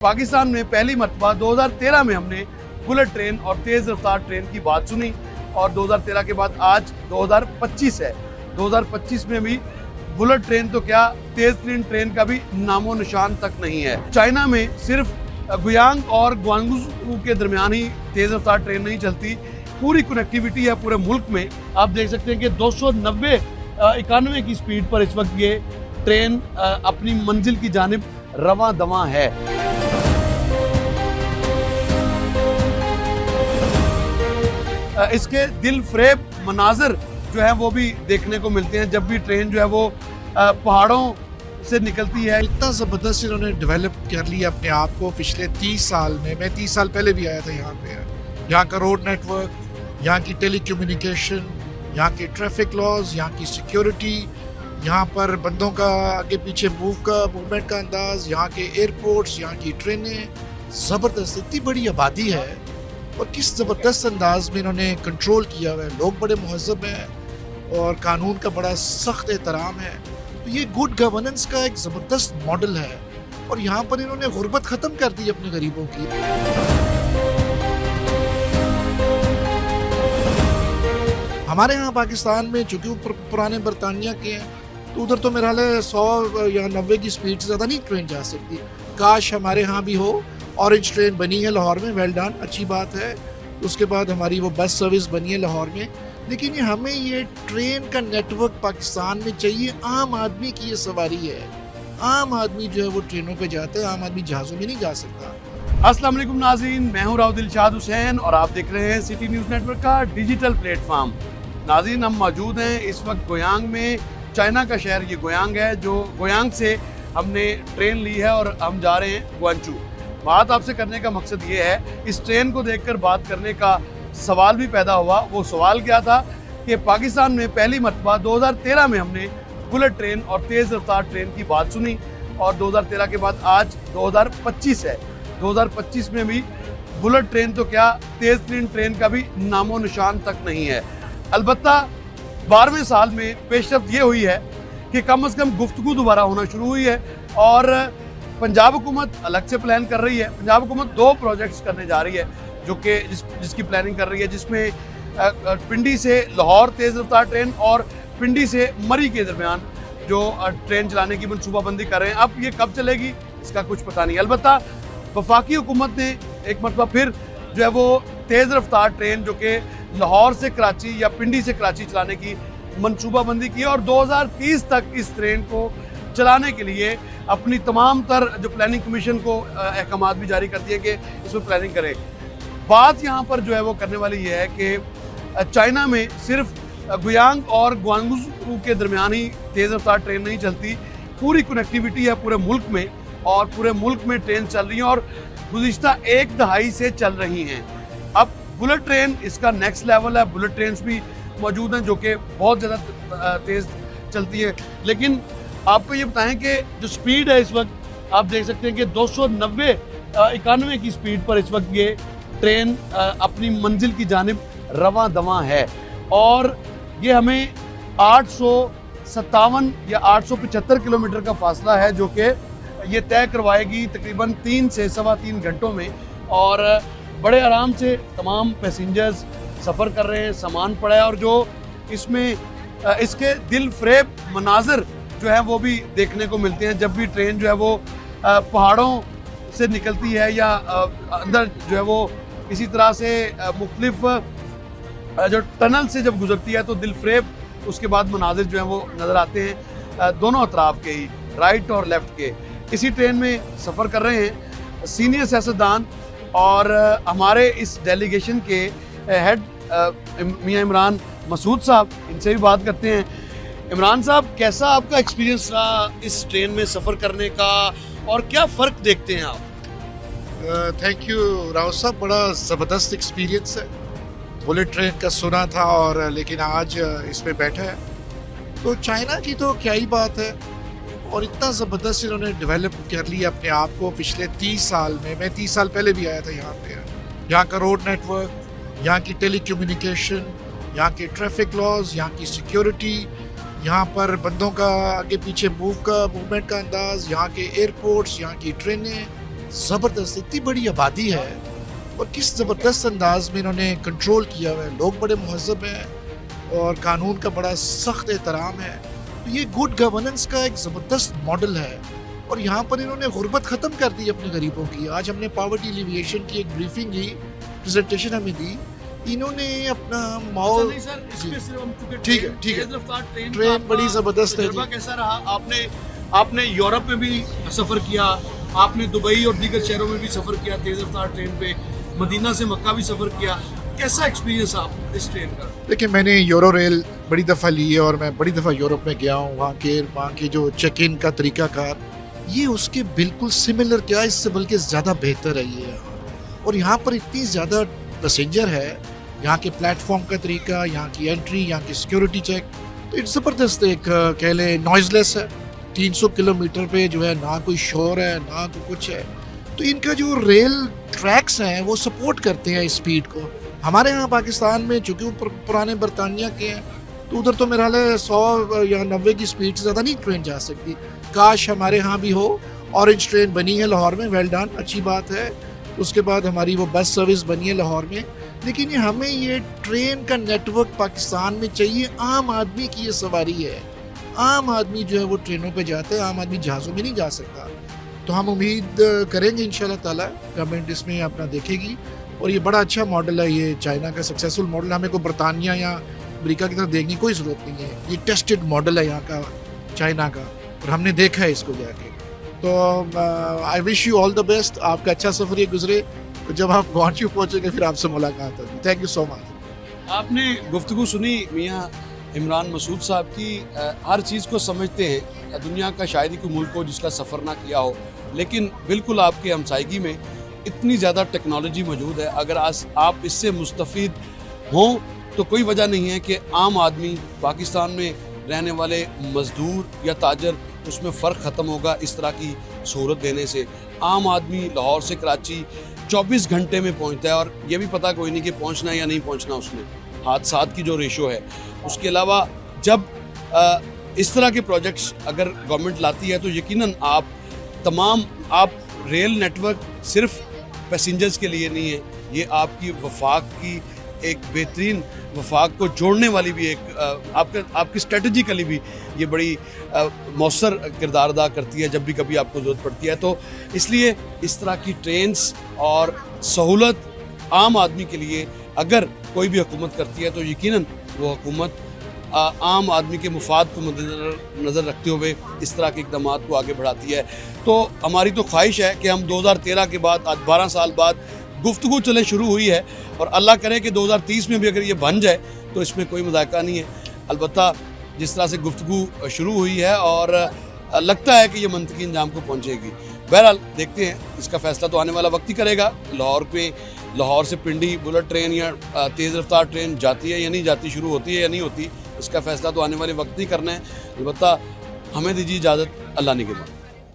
पाकिस्तान में पहली मरतबा 2013 में हमने बुलेट ट्रेन और तेज रफ्तार ट्रेन की बात सुनी और 2013 के बाद आज 2025 है। 2025 में भी बुलेट ट्रेन तो क्या तेज ट्रेन का भी नामो निशान तक नहीं है। चाइना में सिर्फ गुयांग और ग्वांगझू के दरमियान ही तेज रफ्तार ट्रेन नहीं चलती, पूरी कनेक्टिविटी है पूरे मुल्क में। आप देख सकते हैं कि 291 की स्पीड पर इस वक्त ये ट्रेन अपनी मंजिल की जानिब रवां दवां है। इसके दिल फरेब मनाजर जो है वो भी देखने को मिलते हैं जब भी ट्रेन जो है वो पहाड़ों से निकलती है। इतना ज़बरदस्त इन्होंने डेवलप कर लिया अपने आप को पिछले 30 साल में। मैं 30 साल पहले भी आया था यहाँ पे। यहाँ का रोड नेटवर्क, यहाँ की टेलीकम्युनिकेशन, यहाँ के ट्रैफिक लॉज, यहाँ की सिक्योरिटी, यहाँ पर बंदों का आगे पीछे मूवमेंट का अंदाज, यहाँ के एयरपोर्ट्स, यहाँ की ट्रेनें, ज़बरदस्त। इतनी बड़ी आबादी है और किस ज़बरदस्त अंदाज में इन्होंने कंट्रोल किया हुआ है। लोग बड़े महज़ब हैं और कानून का बड़ा सख्त एहतराम है। तो ये गुड गवर्नेंस का एक ज़बरदस्त मॉडल है और यहाँ पर इन्होंने गुर्बत ख़त्म कर दी अपने गरीबों की। हमारे यहाँ पाकिस्तान में चूँकि वो पुराने बरतानिया के हैं तो उधर तो मेरा हाल है 100 या 90 की स्पीड से ज़्यादा नहीं ट्रेन जा सकती। काश हमारे यहाँ भी हो। ऑरेंज ट्रेन बनी है लाहौर में, वेल डन, अच्छी बात है। उसके बाद हमारी वो बस सर्विस बनी है लाहौर में। लेकिन हमें ये ट्रेन का नेटवर्क पाकिस्तान में चाहिए। आम आदमी की ये सवारी है। आम आदमी जो है वो ट्रेनों पे जाता है, आम आदमी जहाज़ों में नहीं जा सकता। अस्सलाम वालेकुम नाज़रीन, मैं हूं राव दिलशाद हुसैन और आप देख रहे हैं सिटी न्यूज़ नेटवर्क का डिजिटल प्लेटफॉर्म। नाज़रीन, हम मौजूद हैं इस वक्त गोयांग में। चाइना का शहर ये गोयांग है, जो गोयांग से हमने ट्रेन ली है और हम जा रहे हैं ग्वांचू। बात आपसे करने का मकसद ये है, इस ट्रेन को देखकर बात करने का सवाल भी पैदा हुआ। वो सवाल क्या था कि पाकिस्तान में पहली मरतबा 2013 में हमने बुलेट ट्रेन और तेज़ रफ्तार ट्रेन की बात सुनी और 2013 के बाद आज 2025 है। 2025 में भी बुलेट ट्रेन तो क्या तेज़ ट्रेन का भी नामो निशान तक नहीं है। अलबत्ता 12वें साल में पेशरफ्त ये हुई है कि कम से कम गुफ्तगू दोबारा होना शुरू हुई है और पंजाब हुकूमत अलग से प्लान कर रही है। पंजाब हुकूमत 2 प्रोजेक्ट्स करने जा रही है जो कि जिसकी प्लानिंग कर रही है, जिसमें पिंडी से लाहौर तेज़ रफ्तार ट्रेन और पिंडी से मरी के दरमियान जो ट्रेन चलाने की मनसूबाबंदी कर रहे हैं। अब ये कब चलेगी इसका कुछ पता नहीं। अलबत्ता वफाकी हुकूमत ने एक मरतबा फिर जो है वो तेज़ रफ्तार ट्रेन जो कि लाहौर से कराची या पिंडी से कराची चलाने की मनसूबाबंदी की और 2030 तक इस ट्रेन को चलाने के लिए अपनी तमाम तर जो प्लानिंग कमीशन को अहकामात भी जारी कर दिए कि इसमें प्लानिंग करें। बात यहाँ पर जो है वो करने वाली ये है कि चाइना में सिर्फ गुयांग और ग्वांगझू के दरमियान ही तेज़ रफ्तार ट्रेन नहीं चलती, पूरी कनेक्टिविटी है पूरे मुल्क में और पूरे मुल्क में ट्रेन चल रही हैं और गुज़िश्ता 1 दहाई से चल रही हैं। अब बुलेट ट्रेन इसका नेक्स्ट लेवल है। बुलेट ट्रेन भी मौजूद हैं जो कि बहुत ज़्यादा तेज़ चलती है। लेकिन आपको ये बताएं कि जो स्पीड है इस वक्त आप देख सकते हैं कि 291 की स्पीड पर इस वक्त ये ट्रेन अपनी मंजिल की जानिब रवां दवां है और ये हमें 857 या 875 किलोमीटर का फासला है जो कि ये तय करवाएगी तकरीबन 3 से 3.25 घंटों में और बड़े आराम से तमाम पैसेंजर्स सफ़र कर रहे हैं। सामान पड़ा है और जो इसमें इसके दिल फरेब मनाजर जो है वो भी देखने को मिलते हैं जब भी ट्रेन जो है वो पहाड़ों से निकलती है या अंदर जो है वो इसी तरह से मुख्तलिफ जो टनल से जब गुजरती है तो दिल फरेब उसके बाद मनाजिर जो है वो नज़र आते हैं दोनों अतराफ के ही, राइट और लेफ़्ट के। इसी ट्रेन में सफ़र कर रहे हैं सीनियर सियासतदान और हमारे इस डेलीगेशन के हेड मियां इमरान मसूद साहब। इनसे भी बात करते हैं। इमरान साहब, कैसा आपका एक्सपीरियंस रहा इस ट्रेन में सफ़र करने का और क्या फ़र्क देखते हैं आप? थैंक यू राव साहब, बड़ा ज़बरदस्त एक्सपीरियंस है। बुलेट ट्रेन का सुना था और लेकिन आज इस पे बैठा है तो चाइना की तो क्या ही बात है और इतना ज़बरदस्त इन्होंने डेवलप कर लिया अपने आप को पिछले 30 साल में। मैं 30 साल पहले भी आया था यहाँ पे। यहाँ का रोड नेटवर्क, यहाँ की टेलीकम्युनिकेशन, यहाँ के ट्रैफिक लॉज, यहाँ की सिक्योरिटी, यहाँ पर बंदों का आगे पीछे मूवमेंट का अंदाज, यहाँ के एयरपोर्ट्स, यहाँ की ट्रेनें, ज़बरदस्त, इतनी बड़ी आबादी है और किस ज़बरदस्त अंदाज में इन्होंने कंट्रोल किया हुआ है। लोग बड़े महज़ब हैं और कानून का बड़ा सख्त एहतराम है। तो ये गुड गवर्नेंस का एक ज़बरदस्त मॉडल है और यहाँ पर इन्होंने गुर्बत ख़त्म कर दी अपने गरीबों की। आज हमने पॉवर्टी एलिविएशन की एक ब्रीफिंग ली, प्रेजेंटेशन हमें दी। इन्होंने अपना मॉल नहीं सर, इसमें सिर्फ हम चूंकि ठीक है, ठीक है। तेज रफ्तार ट्रेन बड़ी ज़बरदस्त है तजुर्बा जी। कैसा रहा? आपने यूरोप में भी सफर किया, आपने दुबई और दीगर शहरों में भी सफर किया तेज रफ्तार ट्रेन पे, मदीना से मक्का भी सफर किया। कैसा एक्सपीरियंस आप इस ट्रेन का? देखिए, मैंने यूरो रेल बड़ी दफ़ा ली है और मैं बड़ी दफ़ा यूरोप में गया हूँ। वहाँ के जो चेक इन का तरीकाकार ये उसके बिल्कुल सिमिलर, क्या इससे बल्कि ज़्यादा बेहतर है ये यहाँ। और यहाँ पर इतनी ज़्यादा पैसेंजर है, यहाँ के प्लेटफॉर्म का तरीका, यहाँ की एंट्री, यहाँ की सिक्योरिटी चेक, तो इट्स ज़बरदस्त। एक कह लें नॉइज़लेस है। 300 किलोमीटर पे जो है ना कोई शोर है ना कोई कुछ है। तो इनका जो रेल ट्रैक्स हैं वो सपोर्ट करते हैं स्पीड को। हमारे यहाँ पाकिस्तान में चूँकि वो पुराने बरतानिया के हैं तो उधर तो मेरा हाल है 100 या 90 की स्पीड से ज़्यादा नहीं ट्रेन जा सकती। काश हमारे यहाँ भी हो। ऑरेंज ट्रेन बनी है लाहौर में, वेल डन, अच्छी बात है। उसके बाद हमारी वो बस सर्विस बनी है लाहौर में। लेकिन हमें ये ट्रेन का नेटवर्क पाकिस्तान में चाहिए। आम आदमी की ये सवारी है। आम आदमी जो है वो ट्रेनों पे जाता है, आम आदमी जहाज़ों में नहीं जा सकता। तो हम उम्मीद करेंगे इंशाल्लाह ताला गवर्नमेंट इसमें अपना देखेगी और ये बड़ा अच्छा मॉडल है। ये चाइना का सक्सेसफुल मॉडल, हमें को बरतानिया या अमेरिका की तरफ देखने की कोई ज़रूरत नहीं है। ये टेस्टेड मॉडल है यहाँ का, चाइना का, और हमने देखा है इसको जाके। तो I wish you all the best. आपका अच्छा सफ़र ये गुजरे। तो जब आप ग्वांचू पहुँचेंगे फिर आपसे मुलाकात होगी। Thank you so much. आपने गुफ्तगू सुनी मियाँ इमरान मसूद साहब की। हर चीज़ को समझते हैं। दुनिया का शायद ही कोई मुल्क हो जिसका सफ़र ना किया हो, लेकिन बिल्कुल आपके हमसायगी में इतनी ज़्यादा टेक्नोलॉजी मौजूद है। अगर आज आप इससे मुस्तफ़ीद हों तो कोई वजह नहीं है कि आम आदमी, पाकिस्तान में रहने वाले मज़दूर या ताजर, उसमें फ़र्क ख़त्म होगा इस तरह की सहूलत देने से। आम आदमी लाहौर से कराची 24 घंटे में पहुंचता है और ये भी पता कोई नहीं कि पहुंचना है या नहीं पहुंचना उसने। हादसात की जो रेशो है, उसके अलावा जब इस तरह के प्रोजेक्ट्स अगर गवर्नमेंट लाती है तो यकीनन आप रेल नेटवर्क सिर्फ पैसेंजर्स के लिए नहीं है, ये आपकी वफाक की एक बेहतरीन वफाक को जोड़ने वाली भी एक आपकी स्ट्रेटजिकली भी ये बड़ी मौसर किरदार अदा करती है जब भी कभी आपको ज़रूरत पड़ती है। तो इसलिए इस तरह की ट्रेन्स और सहूलत आम आदमी के लिए अगर कोई भी हुकूमत करती है तो यकीनन वो हुकूमत आम आदमी के मुफाद को मद्देनज़र रखते हुए इस तरह के इक़दाम को आगे बढ़ाती है। तो हमारी तो ख्वाहिश है कि हम 2013 के बाद आज 12 साल बाद गुफ्तगू चले शुरू हुई है और अल्लाह करे कि 2030 में भी अगर ये बन जाए तो इसमें कोई मज़ाक़ा नहीं है। अलबत्ता जिस तरह से गुफ्तगू शुरू हुई है और लगता है कि ये मंतकी अंजाम को पहुँचेगी। बहरहाल देखते हैं, इसका फ़ैसला तो आने वाला वक्त ही करेगा। लाहौर से पिंडी बुलेट ट्रेन या तेज़ रफ्तार ट्रेन जाती है या नहीं जाती, शुरू होती है या नहीं होती, इसका फ़ैसला तो आने वाले वक्त ही करना है। अलबत्ता हमें दीजिए इजाज़त, अल्लाह ने के बाद।